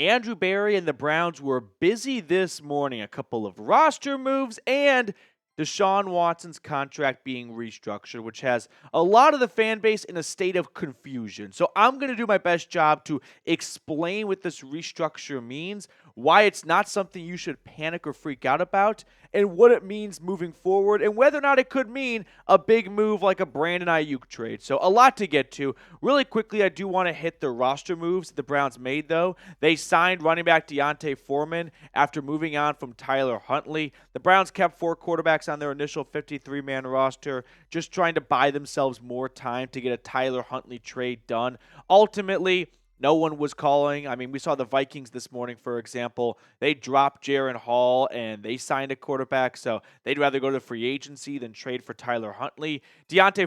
Andrew Berry and the Browns were busy this morning. A couple of roster moves and Deshaun Watson's contract being restructured, which has a lot of the fan base in a state of confusion. So I'm going to do my best job to explain what this restructure means, why it's not something you should panic or freak out about, and what it means moving forward, and whether or not it could mean a big move like a Brandon Aiyuk trade. So a lot to get to. Really quickly, I do want to hit the roster moves that the Browns made, though. They signed running back Foreman after moving on from Tyler Huntley. The Browns kept 4 quarterbacks on their initial 53-man roster, just trying to buy themselves more time to get a Tyler Huntley trade done. Ultimately, no one was calling. I mean, we saw the Vikings this morning, for example. They dropped Jaren Hall and they signed a quarterback, so they'd rather go to free agency than trade for Tyler Huntley.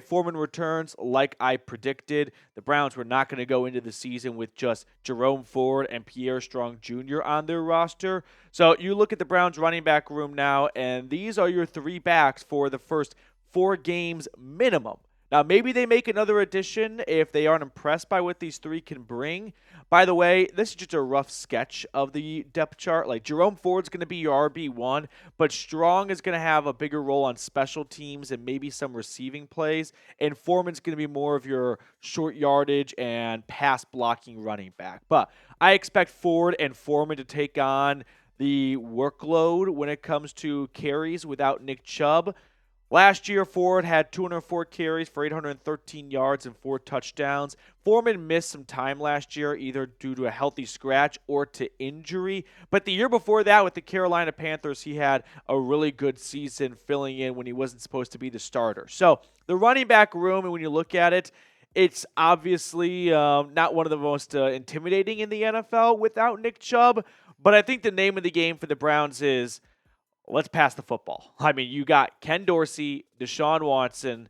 Foreman returns like I predicted. The Browns were not going to go into the season with just Jerome Ford and Pierre Strong Jr. on their roster. So you look at the Browns running back room now, and these are your 3 backs for the first 4 games minimum. Now, maybe they make another addition if they aren't impressed by what these 3 can bring. By the way, this is just a rough sketch of the depth chart. Like, Jerome Ford's going to be your RB1, but Strong is going to have a bigger role on special teams and maybe some receiving plays, and Foreman's going to be more of your short yardage and pass blocking running back. But I expect Ford and Foreman to take on the workload when it comes to carries without Nick Chubb. Last year, Ford had 204 carries for 813 yards and 4 touchdowns. Foreman missed some time last year, either due to a healthy scratch or to injury. But the year before that, with the Carolina Panthers, he had a really good season filling in when he wasn't supposed to be the starter. So the running back room, and when you look at it, it's obviously not one of the most intimidating in the NFL without Nick Chubb. But I think the name of the game for the Browns is, let's pass the football. I mean, you got Ken Dorsey, Deshaun Watson.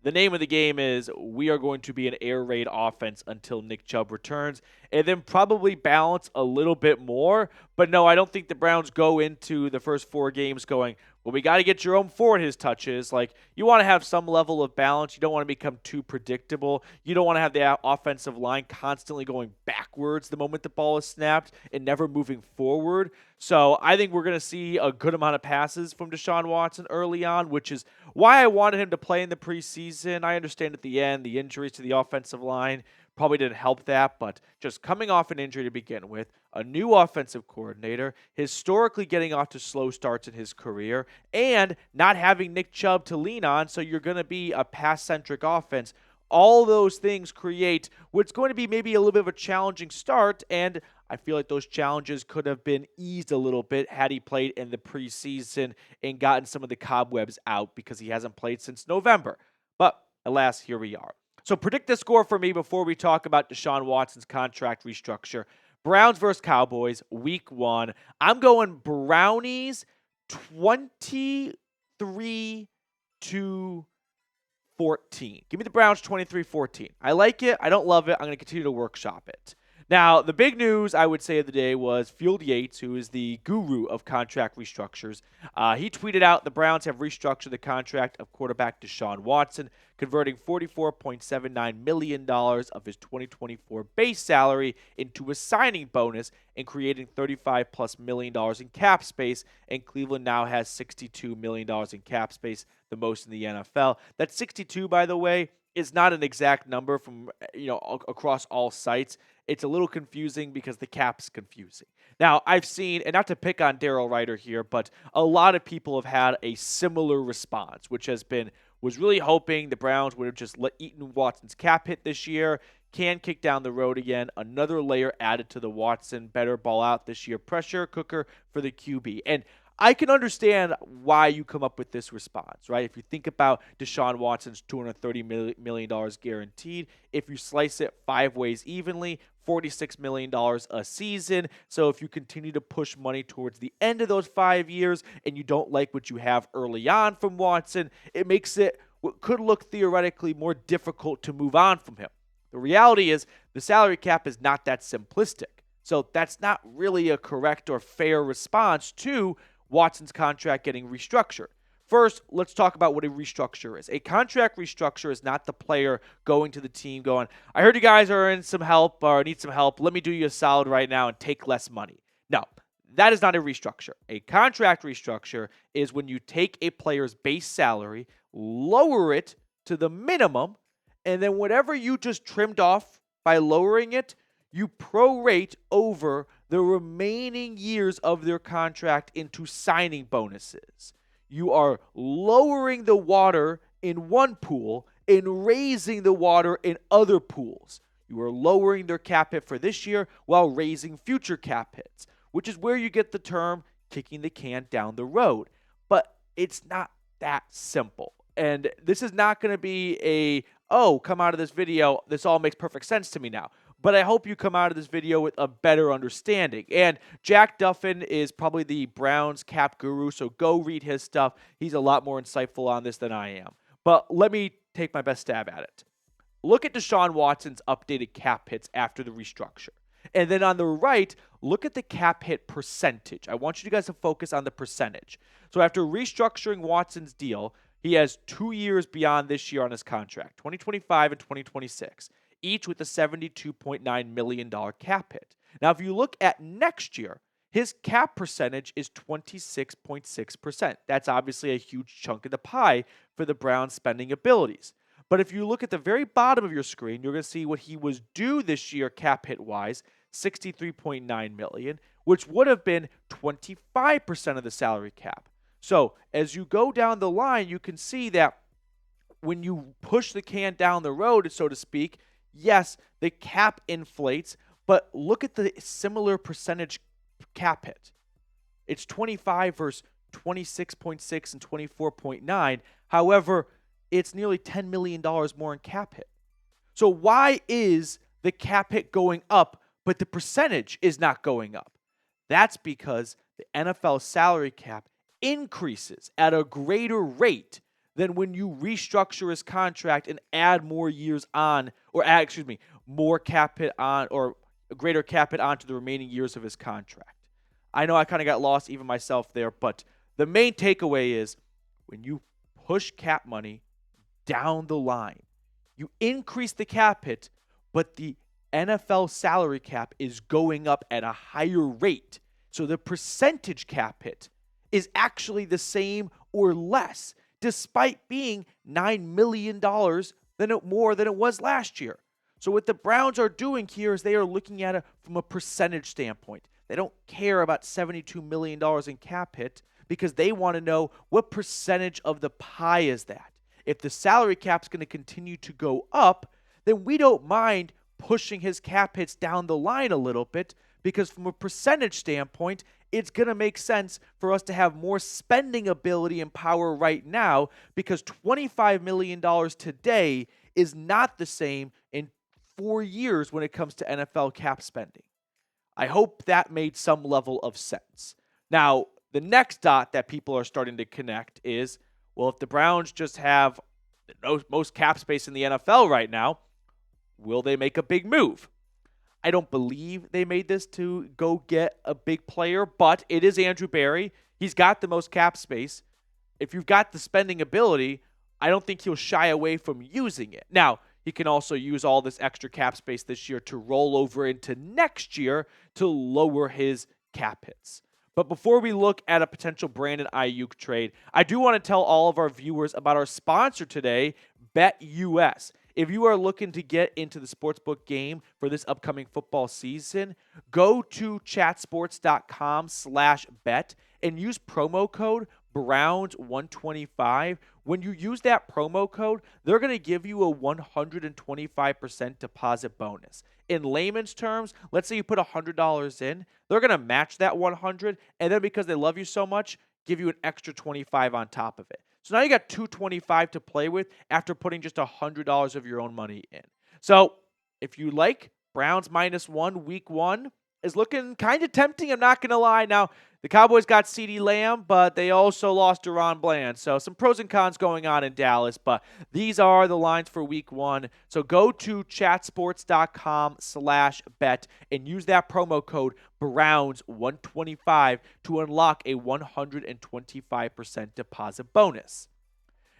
The name of the game is we are going to be an air raid offense until Nick Chubb returns, and then probably balance a little bit more. But no, I don't think the Browns go into the first 4 games going, well, we got to get Jerome Ford his touches. Like, you want to have some level of balance. You don't want to become too predictable. You don't want to have the offensive line constantly going backwards the moment the ball is snapped and never moving forward. So I think we're going to see a good amount of passes from Deshaun Watson early on, which is why I wanted him to play in the preseason. I understand at the end the injuries to the offensive line probably didn't help that, but just coming off an injury to begin with, a new offensive coordinator, historically getting off to slow starts in his career, and not having Nick Chubb to lean on, so you're going to be a pass-centric offense. All those things create what's going to be maybe a little bit of a challenging start, and I feel like those challenges could have been eased a little bit had he played in the preseason and gotten some of the cobwebs out because he hasn't played since November. But alas, here we are. So predict the score for me before we talk about Deshaun Watson's contract restructure. Browns versus Cowboys, week 1. I'm going Brownies 23-14. Give me the Browns 23-14. I like it. I don't love it. I'm going to continue to workshop it. Now, the big news, I would say, of the day was Field Yates, who is the guru of contract restructures. He tweeted out the Browns have restructured the contract of quarterback Deshaun Watson, converting $44.79 million of his 2024 base salary into a signing bonus and creating $35+ million in cap space, and Cleveland now has $62 million in cap space, the most in the NFL. That 62, by the way, is not an exact number from across all sites. It's a little confusing because the cap's confusing. Now, I've seen, and not to pick on Daryl Ryder here, but a lot of people have had a similar response, which was really hoping the Browns would have just eaten Watson's cap hit this year, can kick down the road again, another layer added to the Watson better ball out this year pressure cooker for the QB. And I can understand why you come up with this response, right? If you think about Deshaun Watson's $230 million guaranteed, if you slice it 5 ways evenly, $46 million a season. So if you continue to push money towards the end of those 5 years and you don't like what you have early on from Watson, it makes it what could look theoretically more difficult to move on from him. The reality is the salary cap is not that simplistic. So that's not really a correct or fair response to Watson's contract getting restructured. First, let's talk about what a restructure is. A contract restructure is not the player going to the team going, I heard you guys are in some help or need some help. Let me do you a solid right now and take less money. No, that is not a restructure. A contract restructure is when you take a player's base salary, lower it to the minimum, and then whatever you just trimmed off by lowering it, you prorate over the remaining years of their contract into signing bonuses. You are lowering the water in one pool and raising the water in other pools. You are lowering their cap hit for this year while raising future cap hits, which is where you get the term kicking the can down the road. But it's not that simple. And this is not going to be come out of this video, this all makes perfect sense to me now. But I hope you come out of this video with a better understanding. And Jack Duffin is probably the Browns cap guru, so go read his stuff. He's a lot more insightful on this than I am. But let me take my best stab at it. Look at Deshaun Watson's updated cap hits after the restructure. And then on the right, look at the cap hit percentage. I want you guys to focus on the percentage. So after restructuring Watson's deal, he has 2 years beyond this year on his contract, 2025 and 2026. Each with a $72.9 million cap hit. Now, if you look at next year, his cap percentage is 26.6%. That's obviously a huge chunk of the pie for the Browns' spending abilities. But if you look at the very bottom of your screen, you're going to see what he was due this year cap hit-wise, $63.9 million, which would have been 25% of the salary cap. So as you go down the line, you can see that when you push the can down the road, so to speak, yes, the cap inflates, but look at the similar percentage cap hit. It's 25 versus 26.6 and 24.9. However, it's nearly $10 million more in cap hit. So why is the cap hit going up, but the percentage is not going up? That's because the NFL salary cap increases at a greater rate than when you restructure his contract and add more years on, or more cap hit on, or a greater cap hit onto the remaining years of his contract. I know I kind of got lost even myself there, but the main takeaway is when you push cap money down the line, you increase the cap hit, but the NFL salary cap is going up at a higher rate. So the percentage cap hit is actually the same or less, despite being $9 million more than it was last year. So what the Browns are doing here is they are looking at it from a percentage standpoint. They don't care about $72 million in cap hit because they want to know what percentage of the pie is that. If the salary cap's going to continue to go up, then we don't mind pushing his cap hits down the line a little bit because from a percentage standpoint, it's going to make sense for us to have more spending ability and power right now because $25 million today is not the same in 4 years when it comes to NFL cap spending. I hope that made some level of sense. Now, the next dot that people are starting to connect is, well, if the Browns just have the most cap space in the NFL right now, will they make a big move? I don't believe they made this to go get a big player, but it is Andrew Berry. He's got the most cap space. If you've got the spending ability, I don't think he'll shy away from using it. Now, he can also use all this extra cap space this year to roll over into next year to lower his cap hits. But before we look at a potential Brandon Aiyuk trade, I do want to tell all of our viewers about our sponsor today, BetUS. If you are looking to get into the sportsbook game for this upcoming football season, go to chatsports.com/bet and use promo code Browns125. When you use that promo code, they're going to give you a 125% deposit bonus. In layman's terms, let's say you put $100 in, they're going to match that 100, and then because they love you so much, give you an extra 25 on top of it. So now you got $225 to play with after putting just $100 of your own money in. So if you like Browns -1 week 1, is looking kind of tempting. I'm not going to lie. Now, the Cowboys got CeeDee Lamb, but they also lost Deron Bland. So some pros and cons going on in Dallas, but these are the lines for week 1. So go to chatsports.com/bet and use that promo code Browns125 to unlock a 125% deposit bonus.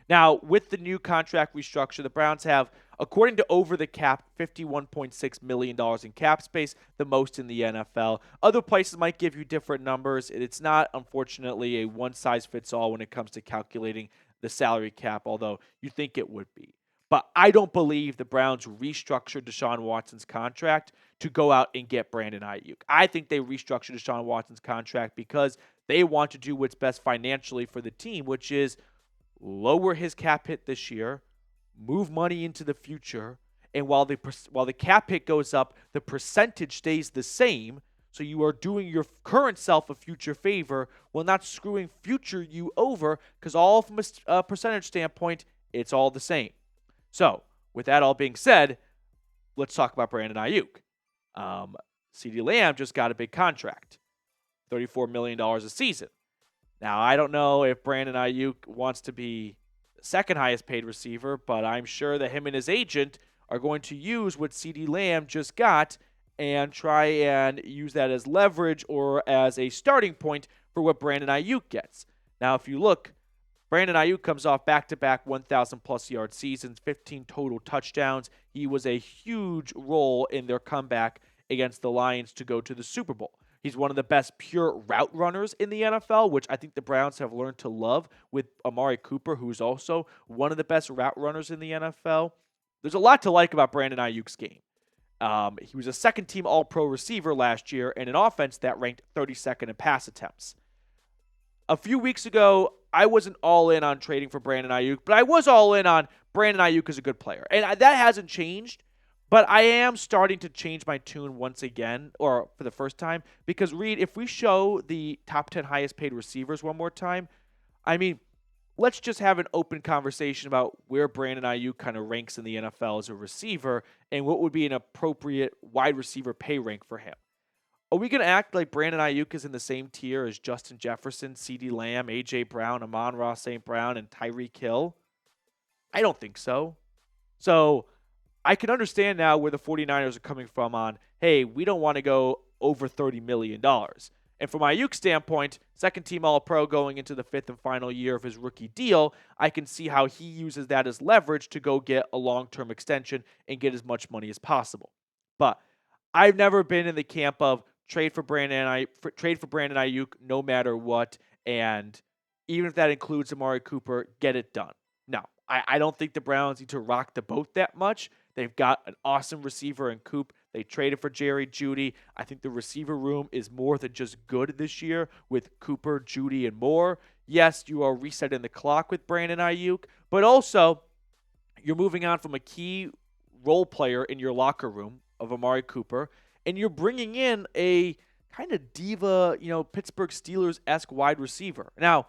Now, with the new contract restructure, the Browns have, according to Over the Cap, $51.6 million in cap space, the most in the NFL. Other places might give you different numbers. It's not, unfortunately, a one-size-fits-all when it comes to calculating the salary cap, although you think it would be. But I don't believe the Browns restructured Deshaun Watson's contract to go out and get Brandon Aiyuk. I think they restructured Deshaun Watson's contract because they want to do what's best financially for the team, which is lower his cap hit this year, move money into the future, and while the cap hit goes up, the percentage stays the same. So you are doing your current self a future favor while not screwing future you over, because all from a percentage standpoint, it's all the same. So with that all being said, let's talk about Brandon Aiyuk. CeeDee Lamb just got a big contract, $34 million a season. Now, I don't know if Brandon Aiyuk wants to be the second highest paid receiver, but I'm sure that him and his agent are going to use what CeeDee Lamb just got and try and use that as leverage or as a starting point for what Brandon Aiyuk gets. Now, if you look, Brandon Aiyuk comes off back-to-back 1,000-plus yard seasons, 15 total touchdowns. He was a huge role in their comeback against the Lions to go to the Super Bowl. He's one of the best pure route runners in the NFL, which I think the Browns have learned to love with Amari Cooper, who's also one of the best route runners in the NFL. There's a lot to like about Brandon Aiyuk's game. He was a second-team All-Pro receiver last year in an offense that ranked 32nd in pass attempts. A few weeks ago, I wasn't all in on trading for Brandon Aiyuk, but I was all in on Brandon Aiyuk as a good player. And that hasn't changed. But I am starting to change my tune once again, or for the first time, because, Reed, if we show the top 10 highest paid receivers one more time, I mean, let's just have an open conversation about where Brandon Aiyuk kind of ranks in the NFL as a receiver and what would be an appropriate wide receiver pay rank for him. Are we going to act like Brandon Aiyuk is in the same tier as Justin Jefferson, CeeDee Lamb, A.J. Brown, Amon-Ra St. Brown, and Tyreek Hill? I don't think so. So I can understand now where the 49ers are coming from on, hey, we don't want to go over $30 million. And from Aiyuk's standpoint, second-team All-Pro going into the fifth and final year of his rookie deal, I can see how he uses that as leverage to go get a long-term extension and get as much money as possible. But I've never been in the camp of trade for Brandon Aiyuk no matter what, and even if that includes Amari Cooper, get it done. No, I don't think the Browns need to rock the boat that much. They've got an awesome receiver in Coop. They traded for Jerry Jeudy. I think the receiver room is more than just good this year with Cooper, Jeudy, and more. Yes, you are resetting the clock with Brandon Aiyuk, but also you're moving on from a key role player in your locker room of Amari Cooper, and you're bringing in a kind of diva, Pittsburgh Steelers-esque wide receiver. Now,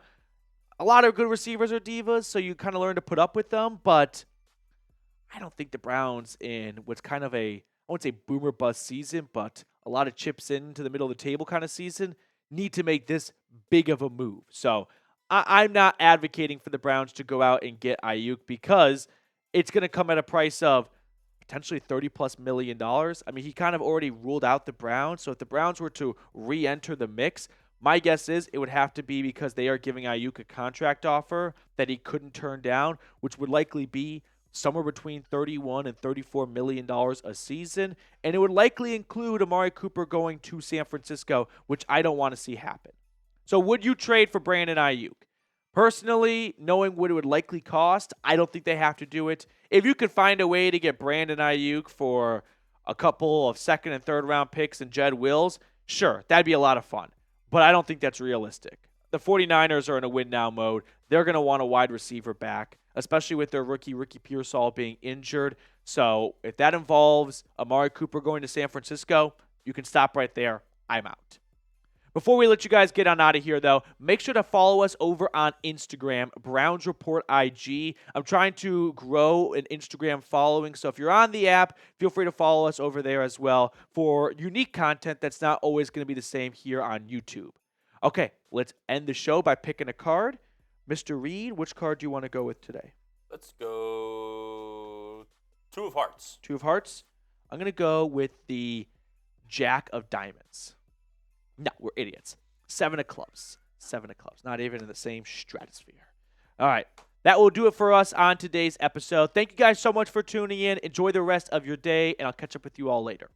a lot of good receivers are divas, so you kind of learn to put up with them, but I don't think the Browns in what's kind of I won't say boomer bust season, but a lot of chips into the middle of the table kind of season, need to make this big of a move. So I'm not advocating for the Browns to go out and get Aiyuk because it's going to come at a price of potentially $30+ million. I mean, he kind of already ruled out the Browns. So if the Browns were to re-enter the mix, my guess is it would have to be because they are giving Aiyuk a contract offer that he couldn't turn down, which would likely be somewhere between $31 and $34 million a season. And it would likely include Amari Cooper going to San Francisco, which I don't want to see happen. So would you trade for Brandon Aiyuk? Personally, knowing what it would likely cost, I don't think they have to do it. If you could find a way to get Brandon Aiyuk for a couple of second and third round picks and Jed Wills, sure, that'd be a lot of fun. But I don't think that's realistic. The 49ers are in a win-now mode. They're going to want a wide receiver back, especially with their rookie Pearsall being injured. So if that involves Amari Cooper going to San Francisco, you can stop right there. I'm out. Before we let you guys get on out of here, though, make sure to follow us over on Instagram, Browns Report IG. I'm trying to grow an Instagram following, so if you're on the app, feel free to follow us over there as well for unique content that's not always going to be the same here on YouTube. Okay, let's end the show by picking a card. Mr. Reed, which card do you want to go with today? Let's go Two of Hearts. Two of Hearts? I'm going to go with the Jack of Diamonds. No, we're idiots. Seven of Clubs. Seven of Clubs. Not even in the same stratosphere. All right. That will do it for us on today's episode. Thank you guys so much for tuning in. Enjoy the rest of your day, and I'll catch up with you all later.